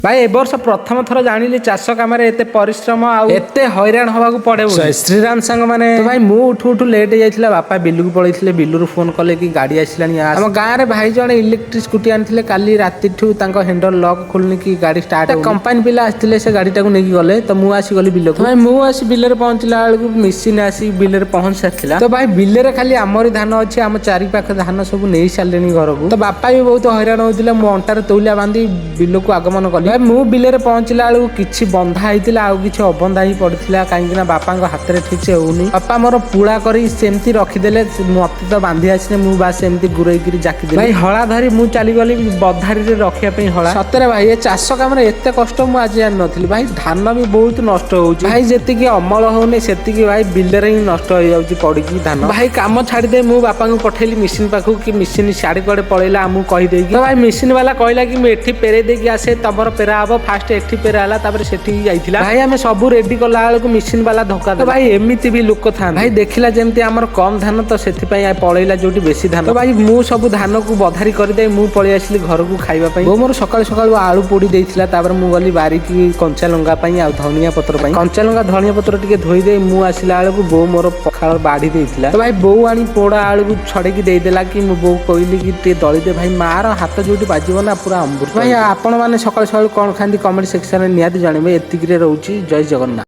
भाई ए वर्ष प्रथम थर जानिली चाष काम एते परिश्रम आते हैरान हवा पड़े श्रीराम सांग मैंने तो भाई मु उठू उठू लेट जाइए बापा बिलू को पड़े बिलू फोन कले कि गाड़ी आसलानी आम गाँव में भाई जन इलेक्ट्रिक स्कूटी आनी काली राति हैंडल लॉक खोलनी कि गाड़ी स्टार्ट कंपानी पिला आसते से गाड़ी टाक नहीं गले तो मुझे आसी गली बिल को भाई मुझे बिल पहुंचला बेलू मेसीन आसी बिल पहुंच सारी तो भाई बिल खाली आमरी धान अच्छे आम चारि पाख धान सब नहीं सारे घर को तो बापा भी बहुत हैरान होते मो अंटार तौलिया बांधी बिल को आगमन कली मु बिल पहुंचला बेलू किसी बंधा होता आउ कि अबंधा ही पड़ा कहीं बापा हाथ में ठीक से होनी बापा मोर पुड़ा करमती रखीदे मत तो बांधी आसने मुझे एमती गुरईक जाकी भाई हला धरी मुझे चलीगली बधारी रखापी हला सतरे भाई ये चाष कम एत कष्ट मुझे आज जान नी भाई धान भी बहुत नष्ट हो भाई जी अमल होनी से भाई बिल ही नष्ट हो जाऊँगी पड़ी धान भाई कम छाड़दे मु बापा को पठेली मिशन पाखु कि मिशन साड़ी कड़े पड़ेगा आमको कहीदे तो भाई मिशन वाला कहला कि मुझे पेरे देकी आसे तुम पेरा हम फास्ट एठी पेरा है तापर सेठी जाइथिला भाई आमे सब रेडी कला बेलू मिशन वाला धोखा तो भाई एमती भी लोक था भाई देखला जमती आमर कम धान तो से पलैला जो बेसी धान तो भाई मु सब धान को बधारी करदे मु पलि आसली घर को खाइबा वो मोर सकाल सकाल आलू पोड़ी देइथिला तापर मु गली बारिकी कंचा लंगा आ धनिया पत्र कंचा लंगा धनिया पत्र टिके धोई दे मु आसला बेलू बो मोर पखाल बाढ़ी देइथिला तो भाई बो आनी पोड़ा आलू को छड़ेकी देदेला कि मु बो कहली कि टे दली दे भाई मार हाथ जो बाजिबो ना पूरा अमृत भाई आपण माने सकाल सकाल कौन खाती कमेंट सेक्शन में निहाती जानवे एतिक रोचे जय जगन्नाथ।